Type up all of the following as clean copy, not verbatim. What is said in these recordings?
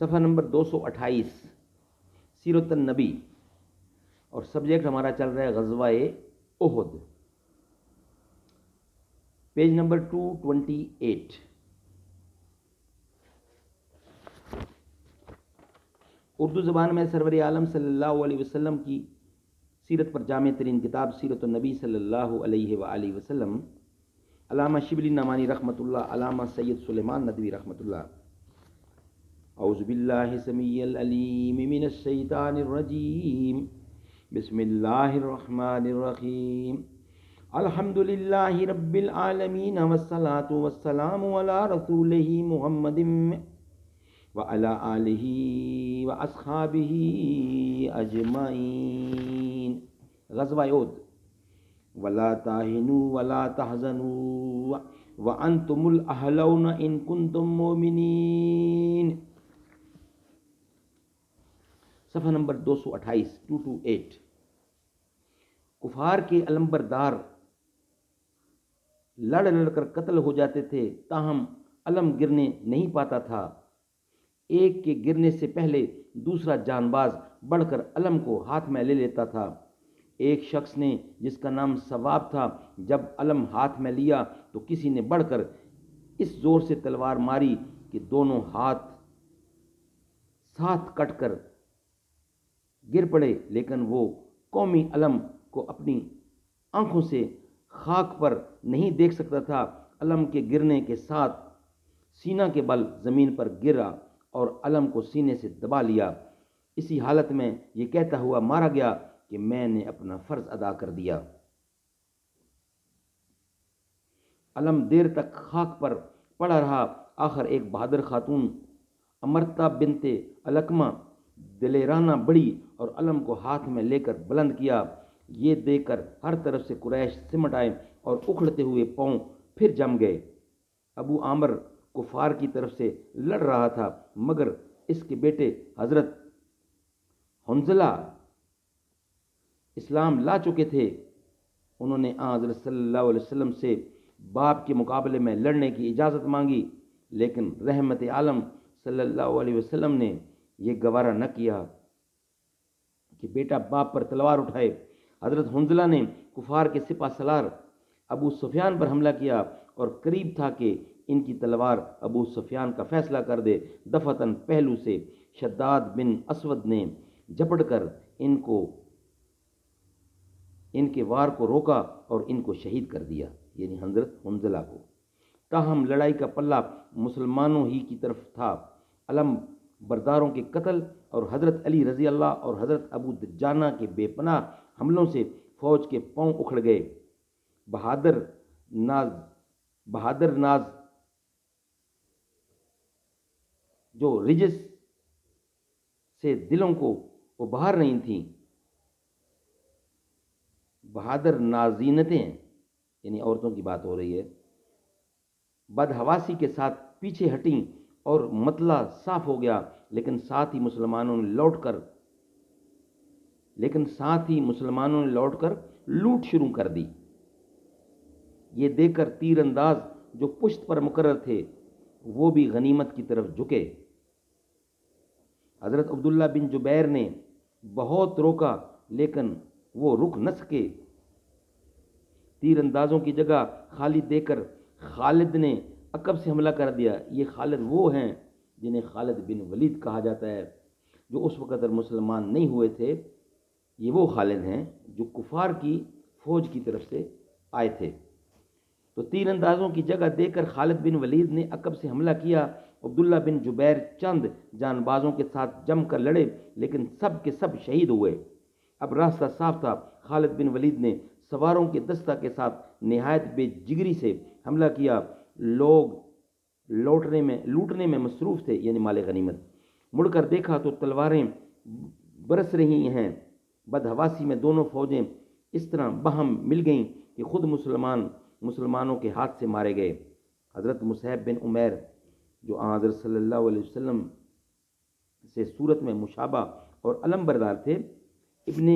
صفحہ نمبر 228، سیرت النبی، اور سبجیکٹ ہمارا چل رہا ہے غزوہ احد، پیج نمبر 228۔ اردو زبان میں سرور عالم صلی اللہ علیہ وسلم کی سیرت پر جامع ترین کتاب سیرت النبی صلی اللہ علیہ وآلہ وسلم، علامہ شبلی نعمانی رحمۃ اللہ، علامہ سید سلیمان ندوی رحمۃ اللہ۔ اعوذ باللہ السمیع العلیم من الشیطان الرجیم، بسم اللہ الرحمن الرحیم، الحمد للہ رب العالمین والصلاة والسلام علی رسولہ محمد وعلی آلہ واصحابہ اجمعین۔ غزوہ احد۔ ولا تہنوا ولا تحزنوا وانتم الاعلون ان کنتم مؤمنین۔ صفحہ نمبر 228۔ کفار کے علمبردار لڑ لڑ کر قتل ہو جاتے تھے، تاہم علم گرنے نہیں پاتا تھا۔ ایک کے گرنے سے پہلے دوسرا جان باز بڑھ کر علم کو ہاتھ میں لے لیتا تھا۔ ایک شخص نے جس کا نام ثواب تھا، جب علم ہاتھ میں لیا تو کسی نے بڑھ کر اس زور سے تلوار ماری کہ دونوں ہاتھ ساتھ کٹ کر گر پڑے، لیکن وہ قومی علم کو اپنی آنکھوں سے خاک پر نہیں دیکھ سکتا تھا۔ علم کے گرنے کے ساتھ سینہ کے بل زمین پر گرا اور علم کو سینے سے دبا لیا۔ اسی حالت میں یہ کہتا ہوا مارا گیا کہ میں نے اپنا فرض ادا کر دیا۔ علم دیر تک خاک پر پڑا رہا۔ آخر ایک بہادر خاتون امرتا بنت علقمہ دلیرانہ بڑی اور علم کو ہاتھ میں لے کر بلند کیا۔ یہ دیکھ کر ہر طرف سے قریش سمٹ آئے اور اکھڑتے ہوئے پاؤں پھر جم گئے۔ ابو عامر کفار کی طرف سے لڑ رہا تھا، مگر اس کے بیٹے حضرت حنظلہ اسلام لا چکے تھے۔ انہوں نے حضرت صلی اللہ علیہ وسلم سے باپ کے مقابلے میں لڑنے کی اجازت مانگی، لیکن رحمت عالم صلی اللہ علیہ وسلم نے یہ گوارا نہ کیا کہ بیٹا باپ پر تلوار اٹھائے۔ حضرت حنظلہ نے کفار کے سپہ سالار ابو سفیان پر حملہ کیا اور قریب تھا کہ ان کی تلوار ابو سفیان کا فیصلہ کر دے۔ دفعتاً پہلو سے شداد بن اسود نے جھپٹ کر ان کے وار کو روکا اور ان کو شہید کر دیا، یعنی حضرت حنظلہ کو۔ تاہم لڑائی کا پلہ مسلمانوں ہی کی طرف تھا۔ علم برداروں کے قتل اور حضرت علی رضی اللہ اور حضرت ابو دجانہ کے بے پناہ حملوں سے فوج کے پاؤں اکھڑ گئے۔ بہادر ناز جو رجس سے دلوں کو ابھار رہی تھیں، بہادر نازینتیں، یعنی عورتوں کی بات ہو رہی ہے، بدحواسی کے ساتھ پیچھے ہٹیں اور مطلع صاف ہو گیا، لیکن ساتھ ہی مسلمانوں نے لوٹ کر لوٹ شروع کر دی۔ یہ دیکھ کر تیر انداز جو پشت پر مقرر تھے وہ بھی غنیمت کی طرف جھکے۔ حضرت عبداللہ بن جبیر نے بہت روکا، لیکن وہ رک نہ سکے۔ تیر اندازوں کی جگہ خالی دیکھ کر خالد نے عقب سے حملہ کر دیا۔ یہ خالد وہ ہیں جنہیں خالد بن ولید کہا جاتا ہے، جو اس وقت مسلمان نہیں ہوئے تھے۔ یہ وہ خالد ہیں جو کفار کی فوج کی طرف سے آئے تھے۔ تو تیر اندازوں کی جگہ دیکھ کر خالد بن ولید نے عقب سے حملہ کیا۔ عبداللہ بن جبیر چند جان بازوں کے ساتھ جم کر لڑے، لیکن سب کے سب شہید ہوئے۔ اب راستہ صاف تھا۔ خالد بن ولید نے سواروں کے دستہ کے ساتھ نہایت بے جگری سے حملہ کیا۔ لوگ لوٹنے میں مصروف تھے، یعنی مال غنیمت۔ مڑ کر دیکھا تو تلواریں برس رہی ہیں۔ بدحواسی میں دونوں فوجیں اس طرح باہم مل گئیں کہ خود مسلمانوں کے ہاتھ سے مارے گئے۔ حضرت مصعب بن عمیر جو حضرت صلی اللہ علیہ وسلم سے صورت میں مشابہ اور علم بردار تھے، ابن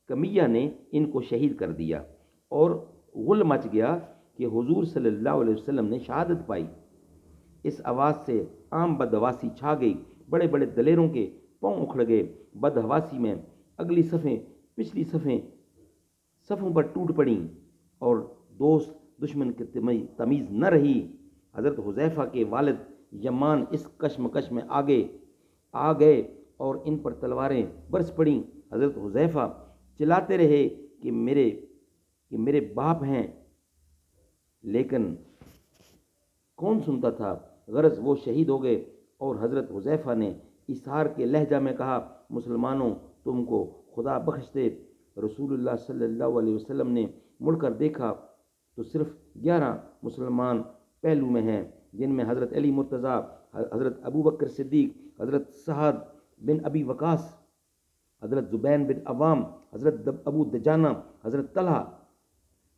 کمیہ نے ان کو شہید کر دیا اور غل مچ گیا کہ حضور صلی اللہ علیہ وسلم نے شہادت پائی۔ اس آواز سے عام بدحواسی چھا گئی۔ بڑے بڑے دلیروں کے پاؤں اکھڑ گئے۔ بدحواسی میں اگلی صفیں پچھلی صفوں پر ٹوٹ پڑیں اور دوست دشمن کی تمیز نہ رہی۔ حضرت حذیفہ کے والد یمان اس کشمکش میں آگے آ گئے اور ان پر تلواریں برس پڑیں۔ حضرت حذیفہ چلاتے رہے کہ میرے باپ ہیں، لیکن کون سنتا تھا؟ غرض وہ شہید ہو گئے۔ اور حضرت حذیفہ نے اظہار کے لہجہ میں کہا، مسلمانوں، تم کو خدا بخش دے۔ رسول اللہ صلی اللہ علیہ وسلم نے مڑ کر دیکھا تو صرف 11 مسلمان پہلو میں ہیں، جن میں حضرت علی مرتضیٰ، حضرت ابو بکر صدیق، حضرت سعد بن ابی وقاص، حضرت زبیر بن عوام، حضرت ابو دجانہ، حضرت طلحہ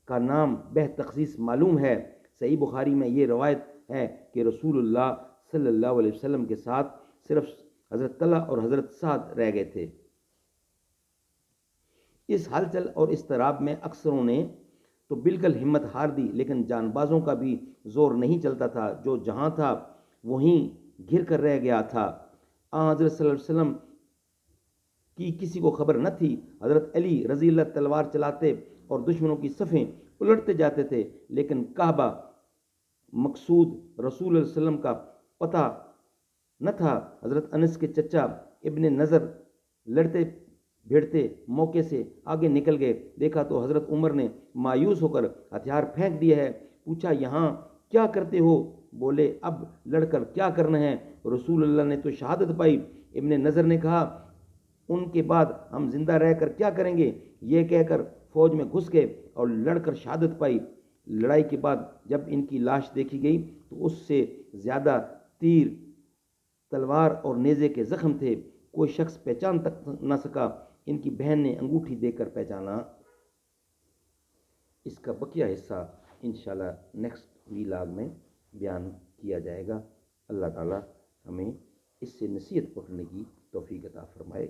کا نام بہ تخصیص معلوم ہے۔ صحیح بخاری میں یہ روایت ہے کہ رسول اللہ صلی اللہ علیہ وسلم کے ساتھ صرف حضرت طلحہ اور حضرت سعد رہ گئے تھے۔ اس ہلچل اور اضطراب میں اکثروں نے تو بالکل ہمت ہار دی، لیکن جان بازوں کا بھی زور نہیں چلتا تھا۔ جو جہاں تھا وہیں گھر کر رہ گیا تھا۔ حضرت صلی اللہ علیہ وسلم کی کسی کو خبر نہ تھی۔ حضرت علی رضی اللہ تلوار چلاتے اور دشمنوں کی صفیں الٹتے جاتے تھے، لیکن کعبہ مقصود رسول اللہ علیہ وسلم کا پتہ نہ تھا۔ حضرت انس کے چچا ابن نظر لڑتے بھیڑتے موقع سے آگے نکل گئے۔ دیکھا تو حضرت عمر نے مایوس ہو کر ہتھیار پھینک دیا ہے۔ پوچھا، یہاں کیا کرتے ہو؟ بولے، اب لڑ کر کیا کرنا ہے؟ رسول اللہ نے تو شہادت پائی۔ ابن نظر نے کہا، ان کے بعد ہم زندہ رہ کر کیا کریں گے؟ یہ کہہ کر فوج میں گھس گئے اور لڑ کر شہادت پائی۔ لڑائی کے بعد جب ان کی لاش دیکھی گئی تو اس سے زیادہ تیر، تلوار اور نیزے کے زخم تھے۔ کوئی شخص پہچان تک نہ سکا۔ ان کی بہن نے انگوٹھی دے کر پہچانا۔ اس کا بقیہ حصہ انشاءاللہ نیکسٹ ویلاگ میں بیان کیا جائے گا۔ اللہ تعالی ہمیں اس سے نصیحت پکڑنے کی توفیق عطا فرمائے۔